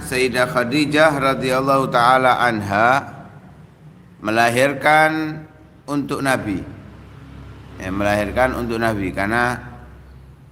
Sayyidah Khadijah radhiyallahu taala anha melahirkan untuk Nabi. Melahirkan untuk Nabi karena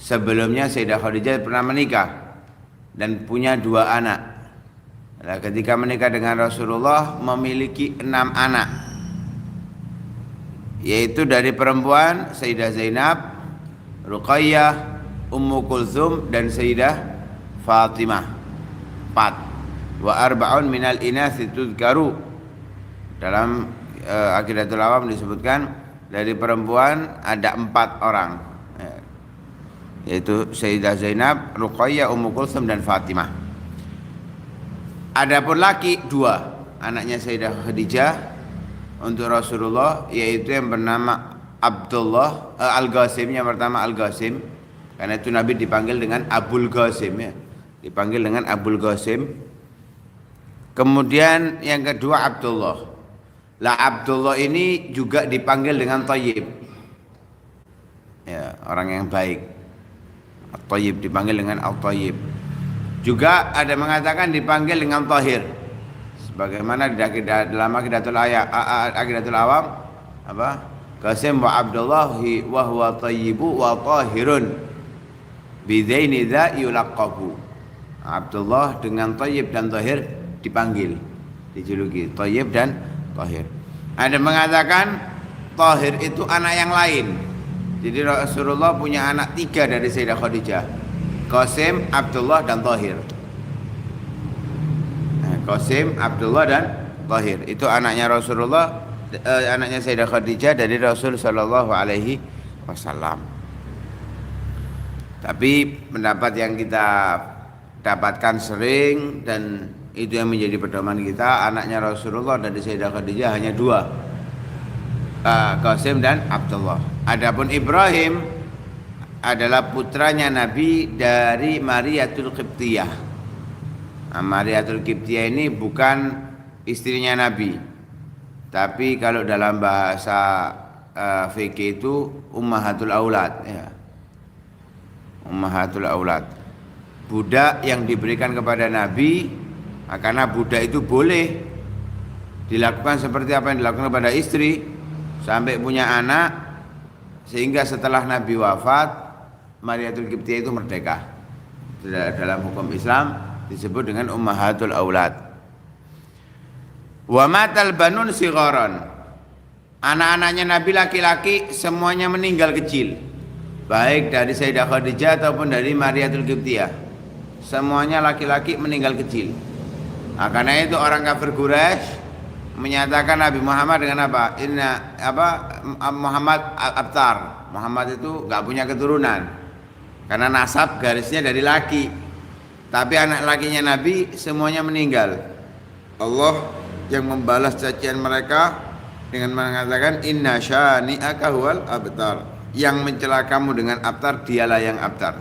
sebelumnya Sayyidah Khadijah pernah menikah dan punya 2 anak. Nah, ketika menikah dengan Rasulullah memiliki 6 anak, yaitu dari perempuan Sayyidah Zainab, Ruqayyah, Ummu Kulthum dan Sayyidah Fatimah. 4. Wa arba'un minal inasi tudkaru. Dalam Aqidatul Awam disebutkan dari perempuan ada 4 orang, yaitu Sayyidah Zainab, Ruqayyah, Ummu Kulthum dan Fatimah. Adapun laki 2, anaknya Sayyidah Khadijah untuk Rasulullah, yaitu yang bernama Abdullah Al-Qasim. Yang pertama Al-Qasim, karena itu Nabi dipanggil dengan Abul Qasim, dipanggil dengan Abul Qasim. Kemudian yang kedua Abdullah. Lah Abdullah ini juga dipanggil dengan Thayyib, orang yang baik. Thayyib dipanggil dengan Al-Thayyib. Juga ada mengatakan dipanggil dengan Tahir, sebagaimana dalam Aqidatul Awam Qasim wa Abdullahi wa huwa Thayyibu wa Tahirun bidaini dza yulaqabu. Abdullah dengan Thayyib dan Tahir dipanggil, dijuluki Thayyib dan Tahir. Ada mengatakan Tahir itu anak yang lain. Jadi Rasulullah punya anak 3 dari Sayyidah Khadijah, Qasim, Abdullah dan Tahir. Qasim, Abdullah dan Tahir itu anaknya Rasulullah, anaknya Sayyidah Khadijah dari Rasul sallallahu alaihi wasallam. Tapi pendapat yang kita dapatkan sering dan itu yang menjadi pedoman kita, anaknya Rasulullah dari Sayyidah Khadijah hanya 2, Qasim dan Abdullah. Adapun Ibrahim adalah putranya Nabi dari Mariyatul Qibtiyah. Mariyatul Qibtiyah ini bukan istrinya Nabi, tapi kalau dalam bahasa fikih itu ummahatul aulad, ummahatul aulad, budak yang diberikan kepada Nabi. Karena budak itu boleh dilakukan seperti apa yang dilakukan kepada istri sampai punya anak, sehingga setelah Nabi wafat Mariyatul Qibtiyah itu merdeka. Dalam hukum Islam disebut dengan ummahatul aulad. Wa matal banun sigharan. Anak-anaknya Nabi laki-laki semuanya meninggal kecil, baik dari Sayyidah Khadijah ataupun dari Mariyatul Qibtiyah. Semuanya laki-laki meninggal kecil. Karena itu orang kafir Quraisy menyatakan Nabi Muhammad dengan apa? Muhammad Abtar. Muhammad itu nggak punya keturunan karena nasab garisnya dari laki. Tapi anak lakinya Nabi semuanya meninggal. Allah yang membalas cacian mereka dengan mengatakan inna syani'aka huwal abtar. Yang mencela kamu dengan abtar, dialah yang abtar.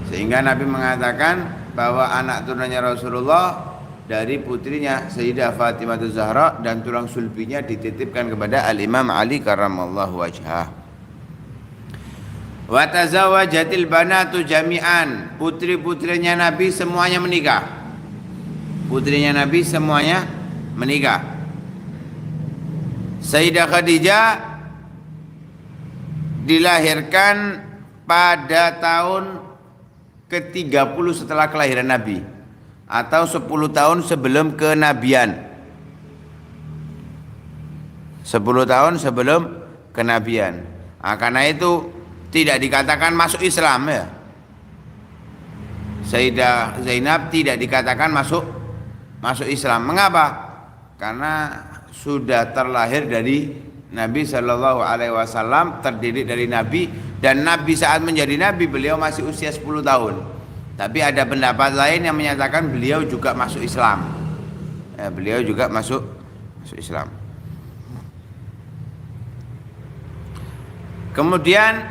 Sehingga Nabi mengatakan bahwa anak turunannya Rasulullah dari putrinya Sayyidah Fatimah Zahra dan tulang sulbinya dititipkan kepada Al-Imam Ali karramallahu wajhah. Wa tazawwajatil banatu jami'an. Putri-putrinya Nabi semuanya menikah. Putrinya Nabi semuanya menikah. Sayyidah Khadijah dilahirkan pada tahun ke-30 setelah kelahiran Nabi, atau 10 tahun sebelum kenabian. 10 tahun sebelum kenabian. Karena itu tidak dikatakan masuk Islam, ya. Sayyidah Zainab tidak dikatakan masuk Islam. Mengapa? Karena sudah terlahir dari Nabi Shallallahu Alaihi Wasallam, terdidik dari Nabi, dan Nabi saat menjadi Nabi beliau masih usia 10 tahun. Tapi ada pendapat lain yang menyatakan beliau juga masuk Islam. Beliau juga masuk Islam. Kemudian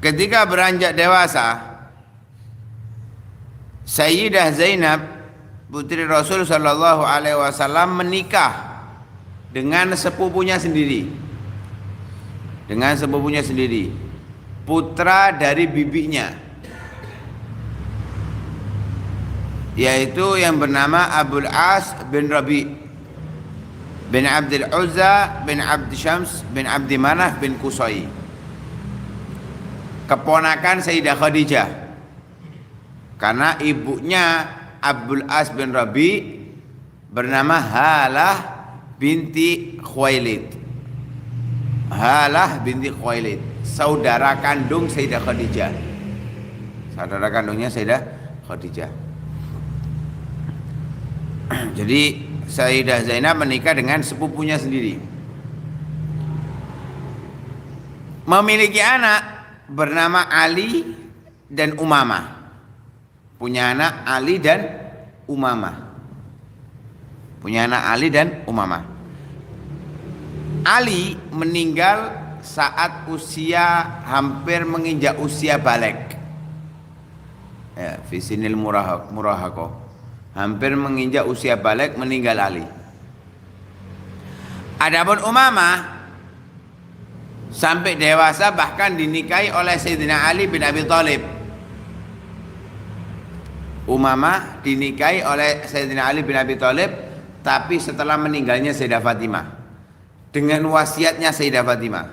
ketika beranjak dewasa, Sayyidah Zainab putri Rasul Shallallahu Alaihi Wasallam menikah dengan sepupunya sendiri, putra dari bibinya. yaitu yang bernama Abul As bin Rabi bin Abdul Uzza bin Abd Syams bin Abdi Manaf bin Qusay, keponakan Sayyidah Khadijah. Karena ibunya Abdul As bin Rabi bernama Halah binti Khuwailid. Halah binti Khuwailid, saudara kandung Sayyidah Khadijah. Saudara kandungnya Sayyidah Khadijah. Jadi Sayyidah Zainab menikah dengan sepupunya sendiri. Memiliki anak bernama Ali dan Umamah. Punya anak Ali dan Umamah. Punya anak Ali dan Umamah. Ali meninggal saat usia hampir menginjak usia balik. Ya, fisinil murahaqah. Hampir menginjak usia balik meninggal Ali. Adapun Umamah sampai dewasa bahkan dinikahi oleh Sayyidina Ali bin Abi Thalib. Umamah dinikahi oleh Sayyidina Ali bin Abi Thalib, tapi setelah meninggalnya Sayyidah Fatimah, dengan wasiatnya Sayyidah Fatimah,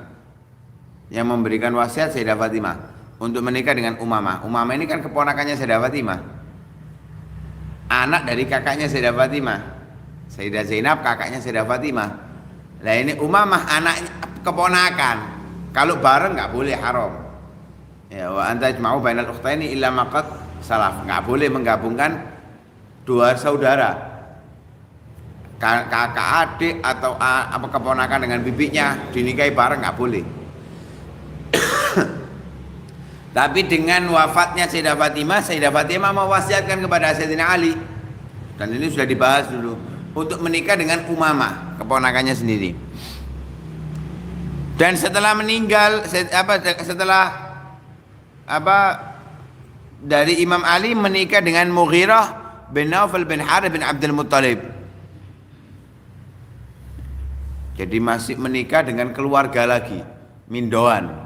yang memberikan wasiat Sayyidah Fatimah untuk menikah dengan Umamah. Umamah ini kan keponakannya Sayyidah Fatimah, anak dari kakaknya Sayyidah Fatimah. Sayyidah Zainab kakaknya Sayyidah Fatimah. Nah ini Umamah anaknya keponakan. Kalau bareng nggak boleh, haram. Ya, wa anta jama'u bainal ukhtaini illa maqad salaf. Nggak boleh menggabungkan dua saudara, kakak adik atau apa keponakan dengan bibinya dinikahi bareng, nggak boleh. Tapi dengan wafatnya Sayyidah Fatimah mewasiatkan kepada Sayyidina Ali, dan ini sudah dibahas dulu, untuk menikah dengan Umamah, keponakannya sendiri. Dan setelah meninggal, dari Imam Ali menikah dengan Mughirah bin Naufal bin Harith bin Abdul Muttalib. Jadi masih menikah dengan keluarga lagi, mindoan.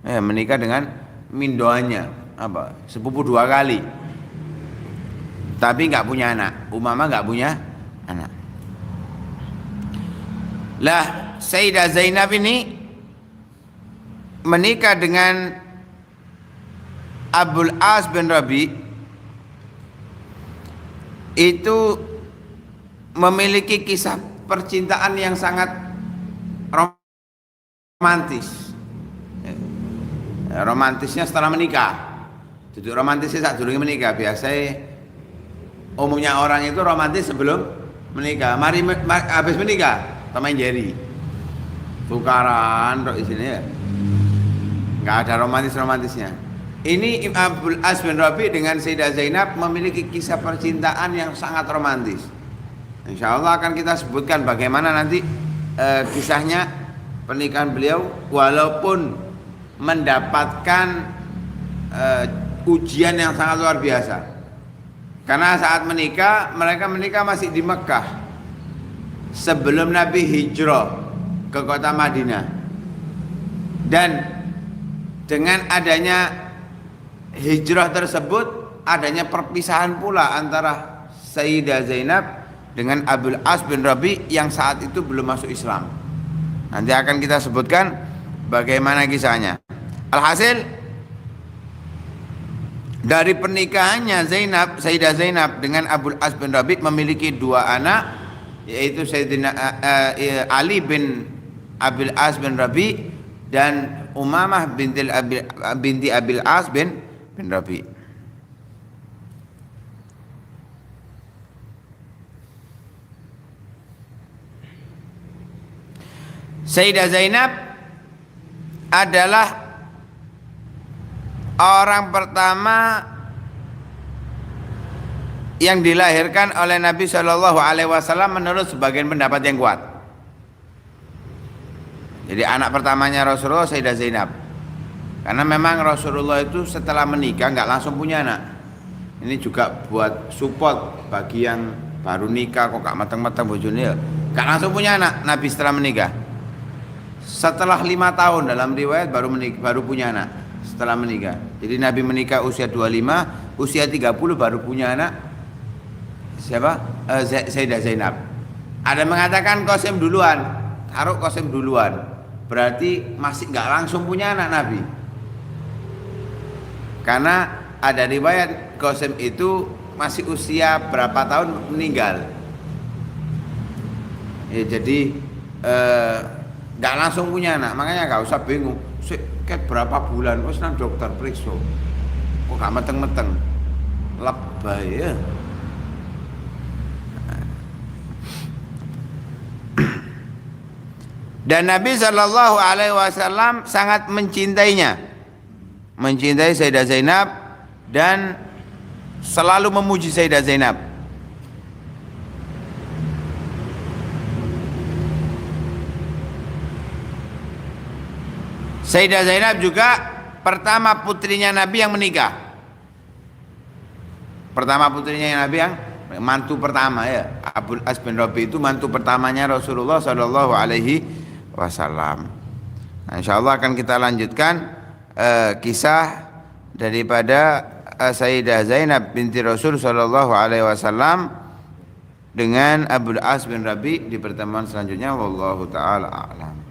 Menikah dengan mindoannya, sepupu dua kali, tapi nggak punya anak. Umamah nggak punya anak. Lah Sayyidah Zainab ini menikah dengan Abul As bin Rabi, itu memiliki kisah percintaan yang sangat romantis. Romantisnya setelah menikah. Jadi romantisnya saat dulu menikah. Biasanya umumnya orang itu romantis sebelum menikah. Habis menikah Tom and Jerry, tukaran di sini ya. Nggak ada romantisnya. Ini Abul As bin Rabi dengan Sayyidah Zainab memiliki kisah percintaan yang sangat romantis. Insya Allah akan kita sebutkan bagaimana nanti kisahnya pernikahan beliau, walaupun mendapatkan ujian yang sangat luar biasa. Karena saat menikah, mereka menikah masih di Mekah sebelum Nabi hijrah ke kota Madinah. Dan dengan adanya hijrah tersebut, adanya perpisahan pula antara Sayyidah Zainab dengan Abul As bin Rabi yang saat itu belum masuk Islam. Nanti akan kita sebutkan bagaimana kisahnya. Alhasil dari pernikahannya Sayyidah Zainab dengan Abul As bin Rabi memiliki dua anak, yaitu Sayyidina Ali bin Abul As bin Rabi dan Umamah binti Abil As bin Rabi. Sayyidah Zainab adalah orang pertama yang dilahirkan oleh Nabi Shallallahu Alaihi Wasallam menurut sebagian pendapat yang kuat. Jadi anak pertamanya Rasulullah Sayyidah Zainab. Karena memang Rasulullah itu setelah menikah nggak langsung punya anak. Ini juga buat support bagi yang baru nikah kok gak matang-matang bojone, gak langsung punya anak. Nabi setelah menikah, setelah 5 tahun dalam riwayat baru punya anak setelah menikah. Jadi Nabi menikah usia 25, usia 30 baru punya anak. Siapa? Sayyidah Zainab. Ada mengatakan Qasim duluan, taruh Qasim duluan. Berarti masih nggak langsung punya anak Nabi. Karena ada riwayat Qasim itu masih usia berapa tahun meninggal. Ya, jadi nggak langsung punya anak, makanya nggak usah bingung. Kayak berapa bulan, terus nang dokter periksa, kok nggak meteng-meteng, lebay ya. Dan Nabi Shallallahu Alaihi Wasallam sangat mencintainya, mencintai Sayyidah Zainab dan selalu memuji Sayyidah Zainab. Sayyidah Zainab juga pertama putrinya Nabi yang menikah. Pertama putrinya Nabi yang mantu pertama ya. Abul As bin Rabi itu mantu pertamanya Rasulullah Shallallahu Alaihi Wasallam. Nah, insyaallah akan kita lanjutkan kisah daripada Sayyidah Zainab binti Rasul Shallallahu Alaihi Wasallam dengan Abul As bin Rabi di pertemuan selanjutnya. Wallahu taala a'lam.